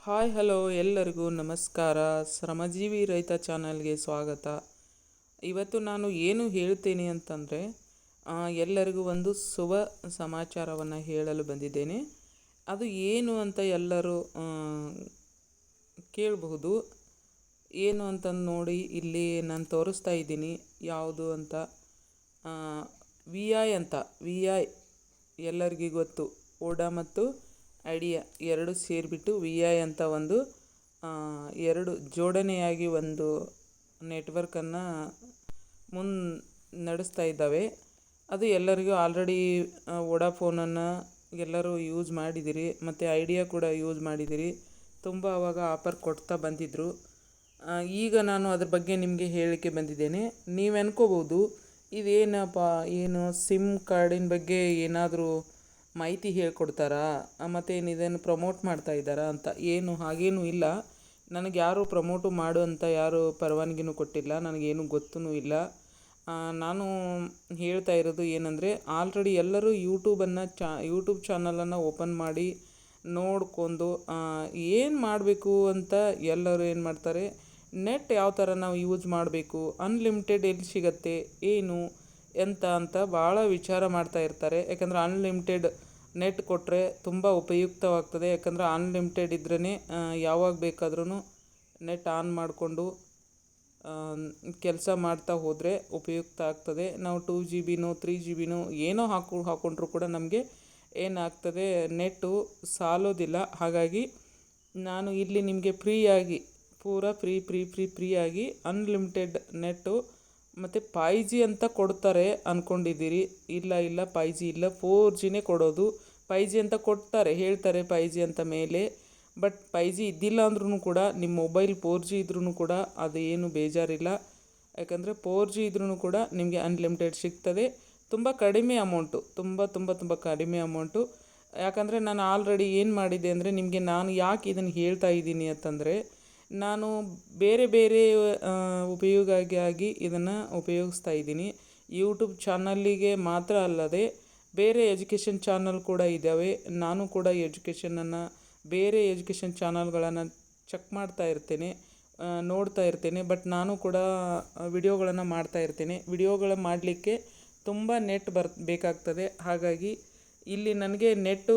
Hi hello ಎಲ್ಲರಿಗೂ ನಮಸ್ಕಾರ. ಶ್ರಮಜೀವಿ ರೈತ ಚಾನಲ್ಗೆ ಸ್ವಾಗತ. ಇವತ್ತು ನಾನು ಏನು ಹೇಳ್ತೇನೆ ಅಂತಂದರೆ ಎಲ್ಲರಿಗೂ ಒಂದು ಶುಭ ಸಮಾಚಾರವನ್ನು ಹೇಳಲು ಬಂದಿದ್ದೇನೆ. ಅದು ಏನು ಅಂತ ಎಲ್ಲರೂ ಕೇಳಬಹುದು. ಏನು ಅಂತಂದು ನೋಡಿ ಇಲ್ಲಿ ನಾನು ತೋರಿಸ್ತಾ ಇದ್ದೀನಿ ಯಾವುದು ಅಂತ. ವಿ ಐ ಅಂತ, ವಿ ಐ ಎಲ್ಲರಿಗೂ ಗೊತ್ತು. ಓಡಾ ಮತ್ತು ಐಡಿಯಾ ಎರಡು ಸೇರಿಬಿಟ್ಟು ವಿ ಐ ಅಂತ ಒಂದು ಎರಡು ಜೋಡಣೆಯಾಗಿ ಒಂದು ನೆಟ್ವರ್ಕನ್ನು ನಡೆಸ್ತಾ ಇದ್ದಾವೆ. ಅದು ಎಲ್ಲರಿಗೂ ಆಲ್ರೆಡಿ ವೋಡಾಫೋನನ್ನು ಎಲ್ಲರೂ ಯೂಸ್ ಮಾಡಿದಿರಿ, ಮತ್ತು ಐಡಿಯಾ ಕೂಡ ಯೂಸ್ ಮಾಡಿದಿರಿ. ತುಂಬ ಆವಾಗ ಆಫರ್ ಕೊಡ್ತಾ ಬಂದಿದ್ದರು. ಈಗ ನಾನು ಅದ್ರ ಬಗ್ಗೆ ನಿಮಗೆ ಹೇಳಲಿಕ್ಕೆ ಬಂದಿದ್ದೇನೆ. ನೀವು ಅನ್ಕೋಬೋದು ಇದೇನಪ್ಪ, ಏನು ಸಿಮ್ ಕಾರ್ಡಿನ ಬಗ್ಗೆ ಏನಾದರೂ ಮಾಹಿತಿ ಹೇಳ್ಕೊಡ್ತಾರಾ, ಮತ್ತು ಇದನ್ನು ಪ್ರಮೋಟ್ ಮಾಡ್ತಾ ಇದ್ದಾರಾ ಅಂತ. ಏನು ಹಾಗೇನೂ ಇಲ್ಲ. ನನಗೆ ಯಾರೂ ಪ್ರಮೋಟು ಮಾಡು ಅಂತ ಯಾರೂ ಪರವಾನಗಿನೂ ಕೊಟ್ಟಿಲ್ಲ, ನನಗೇನು ಗೊತ್ತೂ ಇಲ್ಲ. ನಾನು ಹೇಳ್ತಾ ಇರೋದು ಏನಂದರೆ, ಆಲ್ರೆಡಿ ಎಲ್ಲರೂ ಯೂಟ್ಯೂಬ್ ಚಾನಲನ್ನು ಓಪನ್ ಮಾಡಿ ನೋಡ್ಕೊಂಡು ಏನು ಮಾಡಬೇಕು ಅಂತ ಎಲ್ಲರೂ ಏನು ಮಾಡ್ತಾರೆ, ನೆಟ್ ಯಾವ ಥರ ನಾವು ಯೂಸ್ ಮಾಡಬೇಕು, ಅನ್ಲಿಮಿಟೆಡ್ ಎಲ್ಲಿ ಸಿಗತ್ತೆ, ಏನು ಎಂತ ಅಂತ ಭಾಳ ವಿಚಾರ ಮಾಡ್ತಾ ಇರ್ತಾರೆ. ಯಾಕಂದರೆ ಅನ್ಲಿಮಿಟೆಡ್ ನೆಟ್ ಕೊಟ್ಟರೆ ತುಂಬ ಉಪಯುಕ್ತವಾಗ್ತದೆ. ಯಾಕಂದರೆ ಅನ್ಲಿಮಿಟೆಡ್ ಇದ್ರೇ ಯಾವಾಗ ಬೇಕಾದ್ರೂ ನೆಟ್ ಆನ್ ಮಾಡಿಕೊಂಡು ಕೆಲಸ ಮಾಡ್ತಾ ಹೋದರೆ ಉಪಯುಕ್ತ ಆಗ್ತದೆ. ನಾವು 2 GB 3 GB ಏನೋ ಹಾಕ್ಕೊಂಡ್ರೂ ಕೂಡ ನಮಗೆ ಏನಾಗ್ತದೆ, ನೆಟ್ಟು ಸಾಲೋದಿಲ್ಲ. ಹಾಗಾಗಿ ನಾನು ಇಲ್ಲಿ ನಿಮಗೆ ಫ್ರೀಯಾಗಿ ಪೂರಾ ಫ್ರೀಯಾಗಿ ಅನ್ಲಿಮಿಟೆಡ್ ನೆಟ್ಟು ಮತ್ತು 5G ಅಂತ ಕೊಡ್ತಾರೆ ಅಂದ್ಕೊಂಡಿದ್ದೀರಿ. ಇಲ್ಲ 5G ಇಲ್ಲ, 4Gನೇ ಕೊಡೋದು. 5G ಅಂತ ಕೊಡ್ತಾರೆ, ಹೇಳ್ತಾರೆ 5G ಅಂತ ಮೇಲೆ. ಬಟ್ 5G ಇದ್ದಿಲ್ಲ ಅಂದ್ರೂ ಕೂಡ ನಿಮ್ಮ ಮೊಬೈಲ್ 4G ಇದ್ರೂ ಕೂಡ ಅದು ಏನು ಬೇಜಾರಿಲ್ಲ. ಯಾಕಂದರೆ 4G ಇದ್ರೂ ಕೂಡ ನಿಮಗೆ ಅನ್ಲಿಮಿಟೆಡ್ ಸಿಗ್ತದೆ. ತುಂಬ ಕಡಿಮೆ ಅಮೌಂಟು, ತುಂಬ ಕಡಿಮೆ ಅಮೌಂಟು. ಯಾಕಂದರೆ ನಾನು ಆಲ್ರೆಡಿ ಏನು ಮಾಡಿದ್ದೆ ಅಂದರೆ, ನಿಮಗೆ ನಾನು ಯಾಕೆ ಇದನ್ನು ಹೇಳ್ತಾ ಇದ್ದೀನಿ ಅಂತಂದರೆ, ನಾನು ಬೇರೆ ಉಪಯೋಗಕ್ಕಾಗಿ ಇದನ್ನು ಉಪಯೋಗಿಸ್ತಾ ಇದ್ದೀನಿ. ಯೂಟ್ಯೂಬ್ ಚಾನಲ್ಲಿಗೆ ಮಾತ್ರ ಅಲ್ಲದೆ ಬೇರೆ ಎಜುಕೇಷನ್ ಚಾನಲ್ ಕೂಡ ಇದ್ದಾವೆ. ನಾನು ಕೂಡ ಬೇರೆ ಎಜುಕೇಷನ್ ಚಾನಲ್ಗಳನ್ನು ಚೆಕ್ ಮಾಡ್ತಾ ಇರ್ತೇನೆ, ನೋಡ್ತಾ ಇರ್ತೇನೆ. ಬಟ್ ನಾನು ಕೂಡ ವಿಡಿಯೋಗಳನ್ನು ಮಾಡ್ತಾ ಇರ್ತೇನೆ. ವಿಡಿಯೋಗಳು ಮಾಡಲಿಕ್ಕೆ ತುಂಬ ನೆಟ್ ಬೇಕಾಗ್ತದೆ. ಹಾಗಾಗಿ ಇಲ್ಲಿ ನನಗೆ ನೆಟ್ಟು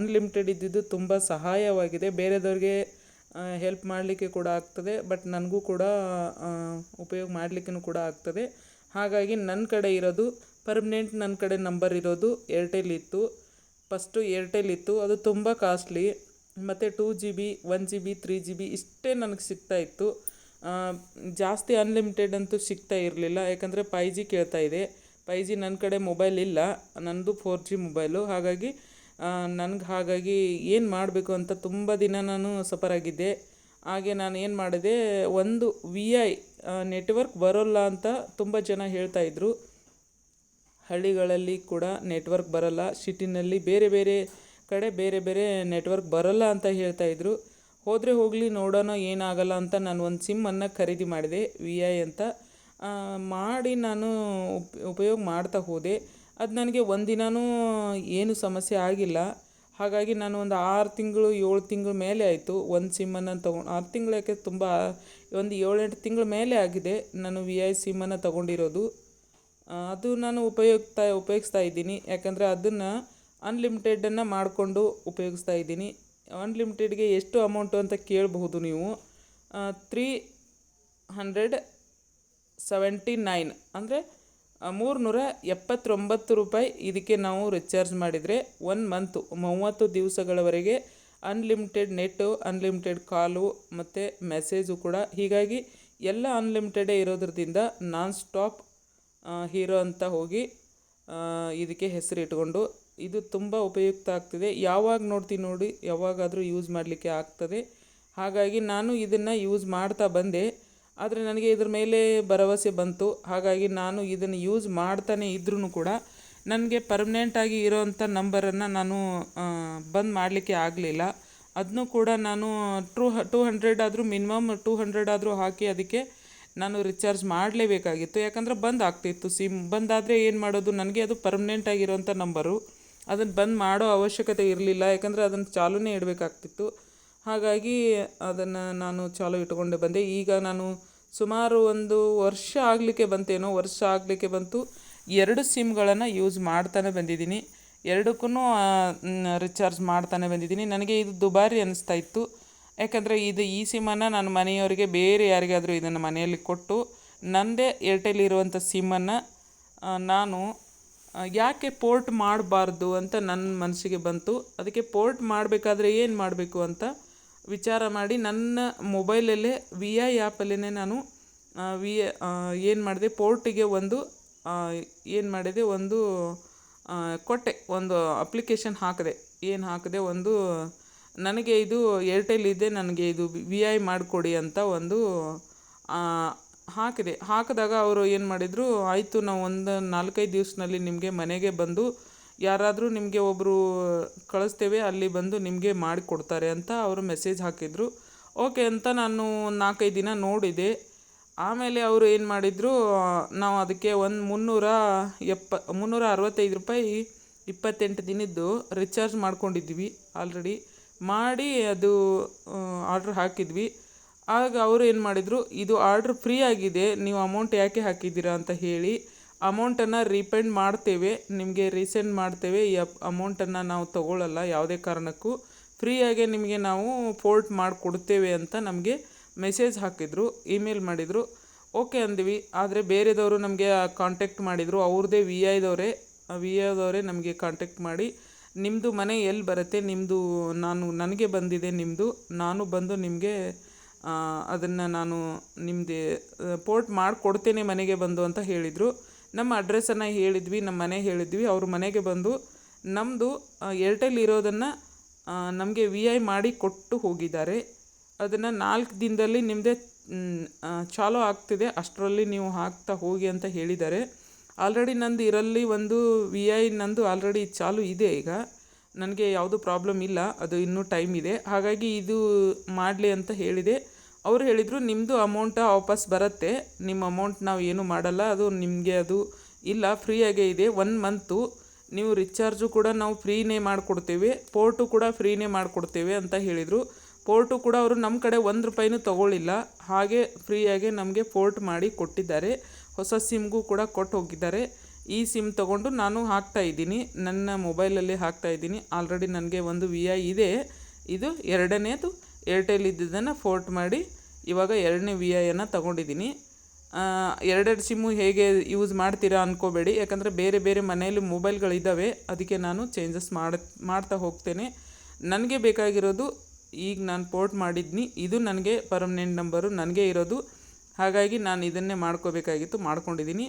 ಅನ್ಲಿಮಿಟೆಡ್ ಇದ್ದಿದ್ದು ತುಂಬ ಸಹಾಯವಾಗಿದೆ. ಬೇರೆದವ್ರಿಗೆ ಹೆಲ್ಪ್ ಮಾಡಲಿಕ್ಕೆ ಕೂಡ ಆಗ್ತದೆ, ಬಟ್ ನನಗೂ ಕೂಡ ಉಪಯೋಗ ಮಾಡಲಿಕ್ಕೂ ಕೂಡ ಆಗ್ತದೆ. ಹಾಗಾಗಿ ನನ್ನ ಕಡೆ ಇರೋದು ಪರ್ಮನೆಂಟ್, ನನ್ನ ಕಡೆ ನಂಬರ್ ಇರೋದು ಏರ್ಟೆಲ್ ಇತ್ತು. ಫಸ್ಟು ಏರ್ಟೆಲ್ ಇತ್ತು, ಅದು ತುಂಬ ಕಾಸ್ಟ್ಲಿ. ಮತ್ತು 2 GB 1 GB 3 GB ಇಷ್ಟೇ ನನಗೆ ಸಿಗ್ತಾಯಿತ್ತು. ಜಾಸ್ತಿ ಅನ್ಲಿಮಿಟೆಡ್ ಅಂತೂ ಸಿಗ್ತಾ ಇರಲಿಲ್ಲ. ಯಾಕಂದರೆ 5G ಕೇಳ್ತಾ ಇದೆ. 5G ನನ್ನ ಕಡೆ ಮೊಬೈಲ್ ಇಲ್ಲ, ನನ್ನದು 4G ಮೊಬೈಲು. ಹಾಗಾಗಿ ಏನು ಮಾಡಬೇಕು ಅಂತ ತುಂಬ ದಿನ ನಾನು ಸಫರಾಗಿದ್ದೆ. ಹಾಗೆ ನಾನು ಏನು ಮಾಡಿದೆ, ಒಂದು ವಿ ಐ ನೆಟ್ವರ್ಕ್ ಬರೋಲ್ಲ ಅಂತ ತುಂಬ ಜನ ಹೇಳ್ತಾಯಿದ್ರು. ಹಳ್ಳಿಗಳಲ್ಲಿ ಕೂಡ ನೆಟ್ವರ್ಕ್ ಬರೋಲ್ಲ, ಸಿಟಿನಲ್ಲಿ ಬೇರೆ ಕಡೆ ಬೇರೆ ನೆಟ್ವರ್ಕ್ ಬರೋಲ್ಲ ಅಂತ ಹೇಳ್ತಾಯಿದ್ರು. ಹೋಗಲಿ ನೋಡೋಣ, ಏನಾಗಲ್ಲ ಅಂತ ನಾನು ಒಂದು ಸಿಮ್ಮನ್ನು ಖರೀದಿ ಮಾಡಿದೆ, ವಿ ಐ ಅಂತ ಮಾಡಿ ನಾನು ಉಪಯೋಗ ಮಾಡ್ತಾ ಹೋದೆ. ಅದು ನನಗೆ ಒಂದಿನವೂ ಏನು ಸಮಸ್ಯೆ ಆಗಿಲ್ಲ. ಹಾಗಾಗಿ ನಾನು ಒಂದು 6 ತಿಂಗಳು 7 ತಿಂಗಳ ಮೇಲೆ ಆಯಿತು ಒಂದು ಸಿಮ್ಮನ್ನು ತೊಗೊಂಡು. 6 ತಿಂಗಳು ಯಾಕೆ, ತುಂಬ ಒಂದು 7-8 ತಿಂಗಳ ಮೇಲೆ ಆಗಿದೆ ನಾನು ವಿ ಐ ಸಿಮ್ಮನ್ನು ತೊಗೊಂಡಿರೋದು. ಅದು ನಾನು ಉಪಯೋಗಿಸ್ತಾ ಇದ್ದೀನಿ. ಯಾಕಂದರೆ ಅದನ್ನು ಅನ್ಲಿಮಿಟೆಡನ್ನು ಮಾಡಿಕೊಂಡು ಉಪಯೋಗಿಸ್ತಾ ಇದ್ದೀನಿ. ಅನ್ಲಿಮಿಟೆಡ್ಗೆ ಎಷ್ಟು ಅಮೌಂಟು ಅಂತ ಕೇಳಬಹುದು ನೀವು. 379 ಅಂದರೆ 379 ರೂಪಾಯಿ. ಇದಕ್ಕೆ ನಾವು ರಿಚಾರ್ಜ್ ಮಾಡಿದರೆ 1 ಮಂತು 30 ದಿವಸಗಳವರೆಗೆ ಅನ್ಲಿಮಿಟೆಡ್ ನೆಟ್ಟು, ಅನ್ಲಿಮಿಟೆಡ್ ಕಾಲು ಮತ್ತು ಮೆಸೇಜು ಕೂಡ. ಹೀಗಾಗಿ ಎಲ್ಲ ಅನ್ಲಿಮಿಟೆಡೇ ಇರೋದ್ರಿಂದ ನಾನ್ ಸ್ಟಾಪ್ ಹೀರೋ ಅಂತ ಹೋಗಿ ಇದಕ್ಕೆ ಹೆಸರಿಟ್ಕೊಂಡು, ಇದು ತುಂಬ ಉಪಯುಕ್ತ ಆಗ್ತಿದೆ. ಯಾವಾಗ ನೋಡಿ ಯಾವಾಗಾದರೂ ಯೂಸ್ ಮಾಡಲಿಕ್ಕೆ ಆಗ್ತದೆ. ಹಾಗಾಗಿ ನಾನು ಇದನ್ನು ಯೂಸ್ ಮಾಡ್ತಾ ಬಂದೆ. ಆದರೆ ನನಗೆ ಇದ್ರ ಮೇಲೆ ಭರವಸೆ ಬಂತು. ಹಾಗಾಗಿ ನಾನು ಇದನ್ನು ಯೂಸ್ ಮಾಡ್ತಾನೆ ಇದ್ರೂ ಕೂಡ ನನಗೆ ಪರ್ಮನೆಂಟಾಗಿ ಇರೋವಂಥ ನಂಬರನ್ನು ನಾನು ಬಂದ್ ಮಾಡಲಿಕ್ಕೆ ಆಗಲಿಲ್ಲ. ಅದನ್ನೂ ಕೂಡ ನಾನು 200 ಆದರೂ ಮಿನಿಮಮ್ 200 ಆದರೂ ಹಾಕಿ ಅದಕ್ಕೆ ನಾನು ರಿಚಾರ್ಜ್ ಮಾಡಲೇಬೇಕಾಗಿತ್ತು. ಯಾಕಂದರೆ ಬಂದ್ ಆಗ್ತಿತ್ತು ಸಿಮ್. ಬಂದಾದರೆ ಏನು ಮಾಡೋದು, ನನಗೆ ಅದು ಪರ್ಮನೆಂಟ್ ಆಗಿರೋಂಥ ನಂಬರು, ಅದನ್ನು ಬಂದ್ ಮಾಡೋ ಅವಶ್ಯಕತೆ ಇರಲಿಲ್ಲ. ಯಾಕಂದರೆ ಅದನ್ನು ಚಾಲೂನೇ ಇಡಬೇಕಾಗ್ತಿತ್ತು. ಹಾಗಾಗಿ ಅದನ್ನು ನಾನು ಚಾಲೂ ಇಟ್ಕೊಂಡೆ ಬಂದೆ. ಈಗ ನಾನು ಸುಮಾರು ಒಂದು ವರ್ಷ ಆಗಲಿಕ್ಕೆ ಬಂತೇನೋ, ವರ್ಷ ಆಗಲಿಕ್ಕೆ ಬಂತು. 2 ಸಿಮ್ಗಳನ್ನು ಯೂಸ್ ಮಾಡ್ತಾನೆ ಬಂದಿದ್ದೀನಿ. ಎರಡಕ್ಕೂ ರಿಚಾರ್ಜ್ ಮಾಡ್ತಾನೆ ಬಂದಿದ್ದೀನಿ. ನನಗೆ ಇದು ದುಬಾರಿ ಅನ್ನಿಸ್ತಾ ಇತ್ತು. ಯಾಕಂದರೆ ಈ ಸಿಮ್ಮನ್ನು ನಾನು ಮನೆಯವರಿಗೆ ಬೇರೆ ಯಾರಿಗಾದರೂ ಇದನ್ನು ಮನೆಯಲ್ಲಿ ಕೊಟ್ಟು ನನ್ನದೇ ಏರ್ಟೆಲ್ ಇರುವಂಥ ಸಿಮ್ಮನ್ನು ನಾನು ಯಾಕೆ ಪೋರ್ಟ್ ಮಾಡಬಾರ್ದು ಅಂತ ನನ್ನ ಮನಸ್ಸಿಗೆ ಬಂತು. ಅದಕ್ಕೆ ಪೋರ್ಟ್ ಮಾಡಬೇಕಾದ್ರೆ ಏನು ಮಾಡಬೇಕು ಅಂತ ವಿಚಾರ ಮಾಡಿ ನನ್ನ ಮೊಬೈಲಲ್ಲೇ VI ಆ್ಯಪಲ್ಲೇ ನಾನು ಏನು ಮಾಡಿದೆ, ಪೋರ್ಟಿಗೆ ಏನು ಮಾಡಿದೆ, ಕೊಟ್ಟೆ, ಒಂದು ಅಪ್ಲಿಕೇಶನ್ ಹಾಕಿದೆ. ನನಗೆ ಇದು ಏರ್ಟೆಲ್ ಇದೆ, ನನಗೆ ಇದು VI ಮಾಡಿಕೊಡಿ ಅಂತ ಹಾಕಿದಾಗ ಅವರು ಏನು ಮಾಡಿದರು, ಆಯಿತು ನಾವು ಒಂದು 4-5 ದಿವಸದಲ್ಲಿ ನಿಮಗೆ ಮನೆಗೆ ಬಂದು ಯಾರಾದರೂ ನಿಮಗೆ ಒಬ್ಬರು ಕಳಿಸ್ತೇವೆ, ಅಲ್ಲಿ ಬಂದು ನಿಮಗೆ ಮಾಡಿಕೊಡ್ತಾರೆ ಅಂತ ಅವರು ಮೆಸೇಜ್ ಹಾಕಿದರು. ಓಕೆ ಅಂತ ನಾನು 4-5 ದಿನ ನೋಡಿದೆ. ಆಮೇಲೆ ಅವರು ಏನು ಮಾಡಿದರು, ನಾವು ಅದಕ್ಕೆ ಒಂದು ₹365 28 ದಿನದ್ದು ರಿಚಾರ್ಜ್ ಮಾಡ್ಕೊಂಡಿದ್ವಿ ಆಲ್ರೆಡಿ. ಮಾಡಿ ಅದು ಆರ್ಡ್ರ್ ಹಾಕಿದ್ವಿ. ಆಗ ಅವರು ಏನು ಮಾಡಿದರು, ಇದು ಆರ್ಡ್ರ್ ಫ್ರೀ ಆಗಿದೆ, ನೀವು ಅಮೌಂಟ್ ಯಾಕೆ ಹಾಕಿದ್ದೀರಾ ಅಂತ ಹೇಳಿ ಅಮೌಂಟನ್ನು ರೀಫಂಡ್ ಮಾಡ್ತೇವೆ, ನಿಮಗೆ ರೀಸೆಂಡ್ ಮಾಡ್ತೇವೆ, ಈ ಅಮೌಂಟನ್ನು ನಾವು ತೊಗೊಳ್ಳಲ್ಲ ಯಾವುದೇ ಕಾರಣಕ್ಕೂ, ಫ್ರೀಯಾಗೆ ನಿಮಗೆ ನಾವು ಪೋರ್ಟ್ ಮಾಡಿಕೊಡ್ತೇವೆ ಅಂತ ನಮಗೆ ಮೆಸೇಜ್ ಹಾಕಿದರು, ಇಮೇಲ್ ಮಾಡಿದರು. ಓಕೆ ಅಂದ್ವಿ. ಆದರೆ ಬೇರೆದವರು ನಮಗೆ ಕಾಂಟ್ಯಾಕ್ಟ್ ಮಾಡಿದರು, ಅವ್ರದ್ದೇ VIದವರೇ ನಮಗೆ ಕಾಂಟ್ಯಾಕ್ಟ್ ಮಾಡಿ, ನಿಮ್ಮದು ಮನೆ ಎಲ್ಲಿ ಬರುತ್ತೆ, ನನಗೆ ಬಂದಿದೆ ನಿಮ್ಮದು, ನಾನು ಬಂದು ನಿಮಗೆ ಅದನ್ನು ನಾನು ನಿಮ್ಮದು ಪೋರ್ಟ್ ಮಾಡಿಕೊಡ್ತೇನೆ ಮನೆಗೆ ಬಂದು ಅಂತ ಹೇಳಿದರು. ನಮ್ಮ ಅಡ್ರೆಸ್ಸನ್ನು ಹೇಳಿದ್ವಿ, ನಮ್ಮ ಮನೆ ಹೇಳಿದ್ವಿ. ಅವರು ಮನೆಗೆ ಬಂದು ನಮ್ಮದು ಏರ್ಟೆಲ್ ಇರೋದನ್ನು ನಮಗೆ VI ಮಾಡಿ ಕೊಟ್ಟು ಹೋಗಿದ್ದಾರೆ. ಅದನ್ನು 4 ದಿನದಲ್ಲಿ ನಿಮ್ಮದೇ ಚಾಲೂ ಆಗ್ತಿದೆ, ಅಷ್ಟರಲ್ಲಿ ನೀವು ಹಾಕ್ತಾ ಹೋಗಿ ಅಂತ ಹೇಳಿದ್ದಾರೆ. ಆಲ್ರೆಡಿ ನಂದು ಇದರಲ್ಲಿ ಒಂದು VI ನಂದು ಆಲ್ರೆಡಿ ಚಾಲೂ ಇದೆ. ಈಗ ನನಗೆ ಯಾವುದೂ ಪ್ರಾಬ್ಲಮ್ ಇಲ್ಲ, ಅದು ಇನ್ನೂ ಟೈಮ್ ಇದೆ. ಹಾಗಾಗಿ ಇದು ಮಾಡಲಿ ಅಂತ ಹೇಳಿದೆ. ಅವರು ಹೇಳಿದರು, ನಿಮ್ಮದು ಅಮೌಂಟ ವಾಪಸ್ ಬರುತ್ತೆ, ನಿಮ್ಮ ಅಮೌಂಟ್ ನಾವು ಏನೂ ಮಾಡಲ್ಲ, ಅದು ನಿಮಗೆ ಅದು ಇಲ್ಲ, ಫ್ರೀಯಾಗೇ ಇದೆ. 1 ಮಂತು ನೀವು ರಿಚಾರ್ಜು ಕೂಡ ನಾವು ಫ್ರೀನೇ ಮಾಡಿಕೊಡ್ತೇವೆ, ಪೋರ್ಟು ಕೂಡ ಫ್ರೀನೇ ಮಾಡಿಕೊಡ್ತೇವೆ ಅಂತ ಹೇಳಿದರು. ಪೋರ್ಟು ಕೂಡ ಅವರು ನಮ್ಮ ಕಡೆ ₹1 ತೊಗೊಳ್ಳಿಲ್ಲ, ಹಾಗೆ ಫ್ರೀಯಾಗೆ ನಮಗೆ ಪೋರ್ಟ್ ಮಾಡಿ ಕೊಟ್ಟಿದ್ದಾರೆ. ಹೊಸ ಸಿಮ್ಗೂ ಕೂಡ ಕೊಟ್ಟು ಹೋಗಿದ್ದಾರೆ. ಈ ಸಿಮ್ ತೊಗೊಂಡು ನಾನು ಹಾಕ್ತಾಯಿದ್ದೀನಿ, ನನ್ನ ಮೊಬೈಲಲ್ಲಿ ಹಾಕ್ತಾಯಿದ್ದೀನಿ. ಆಲ್ರೆಡಿ ನನಗೆ ಒಂದು VI ಇದೆ, ಇದು 2ನೇದು ಏರ್ಟೆಲ್ ಇದ್ದಿದ್ದನ್ನು ಪೋರ್ಟ್ ಮಾಡಿ ಇವಾಗ 2ನೇ VIಯನ್ನು ತೊಗೊಂಡಿದ್ದೀನಿ. 2 ಸಿಮ್ಮು ಹೇಗೆ ಯೂಸ್ ಮಾಡ್ತೀರಾ ಅಂದ್ಕೋಬೇಡಿ, ಯಾಕಂದರೆ ಬೇರೆ ಬೇರೆ ಮನೆಯಲ್ಲಿ ಮೊಬೈಲ್ಗಳಿದ್ದಾವೆ, ಅದಕ್ಕೆ ನಾನು ಚೇಂಜಸ್ ಮಾಡ್ತಾ ಹೋಗ್ತೇನೆ. ನನಗೆ ಬೇಕಾಗಿರೋದು ಈಗ ನಾನು ಪೋರ್ಟ್ ಮಾಡಿದ್ನಿ, ಇದು ನನಗೆ ಪರ್ಮನೆಂಟ್ ನಂಬರು ನನಗೆ ಇರೋದು. ಹಾಗಾಗಿ ನಾನು ಇದನ್ನೇ ಮಾಡ್ಕೊಂಡಿದ್ದೀನಿ.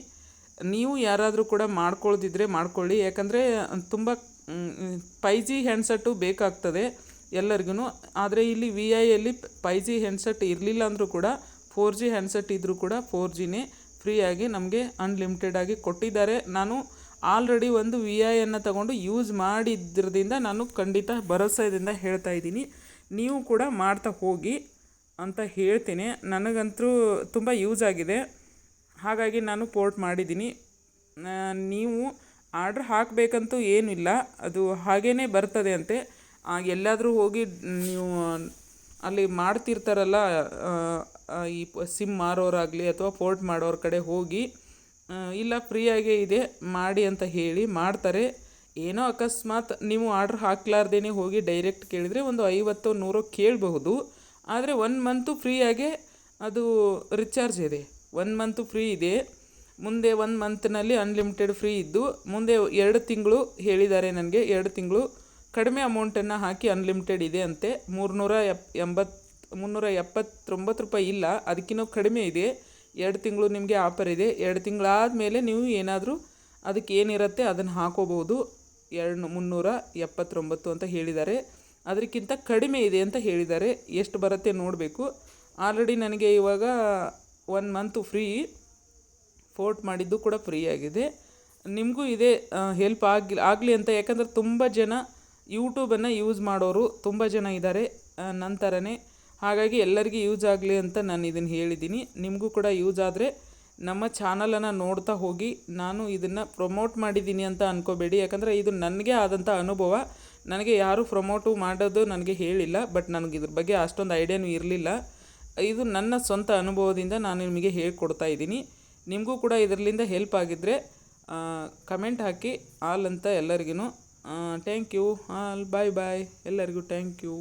ನೀವು ಯಾರಾದರೂ ಕೂಡ ಮಾಡ್ಕೊಳ್ದಿದ್ರೆ ಮಾಡ್ಕೊಳ್ಳಿ, ಯಾಕಂದರೆ ತುಂಬ 5G ಹ್ಯಾಂಡ್ಸೆಟ್ಟು ಬೇಕಾಗ್ತದೆ ಎಲ್ಲರಿಗೂ. ಆದರೆ ಇಲ್ಲಿ VIಯಲ್ಲಿ 5G ಹ್ಯಾಂಡ್ಸೆಟ್ ಇರಲಿಲ್ಲ ಅಂದರೂ ಕೂಡ 4G ಹ್ಯಾಂಡ್ಸೆಟ್ ಇದ್ದರೂ ಕೂಡ 4Gನೇ ಫ್ರೀಯಾಗಿ ನಮಗೆ ಅನ್ಲಿಮಿಟೆಡ್ ಆಗಿ ಕೊಟ್ಟಿದ್ದಾರೆ. ನಾನು ಆಲ್ರೆಡಿ ಒಂದು VIಯನ್ನು ತಗೊಂಡು ಯೂಸ್ ಮಾಡಿದ್ರಿಂದ ನಾನು ಖಂಡಿತ ಭರವಸೆಯಿಂದ ಹೇಳ್ತಾ ಇದ್ದೀನಿ, ನೀವು ಕೂಡ ಮಾಡ್ತಾ ಹೋಗಿ ಅಂತ ಹೇಳ್ತೇನೆ. ನನಗಂತೂ ತುಂಬ ಯೂಸ್ ಆಗಿದೆ, ಹಾಗಾಗಿ ನಾನು ಪೋರ್ಟ್ ಮಾಡಿದ್ದೀನಿ. ನೀವು ಆರ್ಡ್ರ್ ಹಾಕಬೇಕಂತೂ ಏನಿಲ್ಲ, ಅದು ಹಾಗೇ ಬರ್ತದೆ ಅಂತೆ. ಎಲ್ಲಾದರೂ ಹೋಗಿ ನೀವು ಅಲ್ಲಿ ಮಾಡ್ತಿರ್ತಾರಲ್ಲ, ಈ ಸಿಮ್ ಮಾರೋರಾಗಲಿ ಅಥವಾ ಪೋರ್ಟ್ ಮಾಡೋರ ಕಡೆ ಹೋಗಿ, ಇಲ್ಲ ಫ್ರೀಯಾಗೇ ಇದೆ ಮಾಡಿ ಅಂತ ಹೇಳಿ ಮಾಡ್ತಾರೆ. ಏನೋ ಅಕಸ್ಮಾತ್ ನೀವು ಆರ್ಡ್ರ್ ಹಾಕ್ಲಾರ್ದೇ ಹೋಗಿ ಡೈರೆಕ್ಟ್ ಕೇಳಿದರೆ ಒಂದು 50-100 ಕೇಳಬಹುದು. ಆದರೆ 1 ಮಂತು ಫ್ರೀಯಾಗೆ ಅದು ರಿಚಾರ್ಜ್ ಇದೆ, 1 ಮಂತು ಫ್ರೀ ಇದೆ. ಮುಂದೆ 1 ಮಂತ್ನಲ್ಲಿ ಅನ್ಲಿಮಿಟೆಡ್ ಫ್ರೀ ಇದ್ದು, ಮುಂದೆ 2 ತಿಂಗಳು ಹೇಳಿದ್ದಾರೆ ನನಗೆ. 2 ತಿಂಗಳು ಕಡಿಮೆ ಅಮೌಂಟನ್ನು ಹಾಕಿ ಅನ್ಲಿಮಿಟೆಡ್ ಇದೆ ಅಂತೆ. ₹379 ಇಲ್ಲ, ಅದಕ್ಕಿಂತ ಕಡಿಮೆ ಇದೆ. 2 ತಿಂಗಳು ನಿಮಗೆ ಆಫರ್ ಇದೆ. 2 ತಿಂಗಳಾದಮೇಲೆ ನೀವು ಏನಾದರೂ ಅದಕ್ಕೆ ಏನಿರುತ್ತೆ ಅದನ್ನು ಹಾಕೋಬೋದು. 379 ಅಂತ ಹೇಳಿದ್ದಾರೆ, ಅದಕ್ಕಿಂತ ಕಡಿಮೆ ಇದೆ ಅಂತ ಹೇಳಿದ್ದಾರೆ. ಎಷ್ಟು ಬರುತ್ತೆ ನೋಡಬೇಕು. ಆಲ್ರೆಡಿ ನನಗೆ ಇವಾಗ 1 ಮಂತು ಫ್ರೀ, ಪೋರ್ಟ್ ಮಾಡಿದ್ದು ಕೂಡ ಫ್ರೀ ಆಗಿದೆ. ನಿಮಗೂ ಇದೇ ಹೆಲ್ಪ್ ಆಗಲಿ ಅಂತ, ಯಾಕಂದರೆ ತುಂಬ ಜನ ಯೂಟ್ಯೂಬನ್ನು ಯೂಸ್ ಮಾಡೋರು ತುಂಬ ಜನ ಇದ್ದಾರೆ ನನ್ನ ಥರನೇ. ಹಾಗಾಗಿ ಎಲ್ಲರಿಗೂ ಯೂಸ್ ಆಗಲಿ ಅಂತ ನಾನು ಇದನ್ನು ಹೇಳಿದ್ದೀನಿ. ನಿಮಗೂ ಕೂಡ ಯೂಸ್ ಆದರೆ ನಮ್ಮ ಚಾನಲನ್ನು ನೋಡ್ತಾ ಹೋಗಿ. ನಾನು ಇದನ್ನು ಪ್ರಮೋಟ್ ಮಾಡಿದ್ದೀನಿ ಅಂತ ಅಂದ್ಕೋಬೇಡಿ, ಯಾಕಂದರೆ ಇದು ನನಗೆ ಆದಂಥ ಅನುಭವ. ನನಗೆ ಯಾರೂ ಪ್ರಮೋಟು ಮಾಡೋದು ನನಗೆ ಹೇಳಿಲ್ಲ, ಬಟ್ ನನಗೆ ಇದ್ರ ಬಗ್ಗೆ ಅಷ್ಟೊಂದು ಐಡಿಯಾನೂ ಇರಲಿಲ್ಲ. ಇದು ನನ್ನ ಸ್ವಂತ ಅನುಭವದಿಂದ ನಾನು ನಿಮಗೆ ಹೇಳ್ಕೊಡ್ತಾ ಇದ್ದೀನಿ. ನಿಮಗೂ ಕೂಡ ಇದರಿಂದ ಹೆಲ್ಪ್ ಆಗಿದ್ದರೆ ಕಮೆಂಟ್ ಹಾಕಿ ಆಲ್ ಅಂತ ಎಲ್ಲರಿಗೂ. Thank you all. Bye bye ಎಲ್ಲರಿಗೂ. Thank you.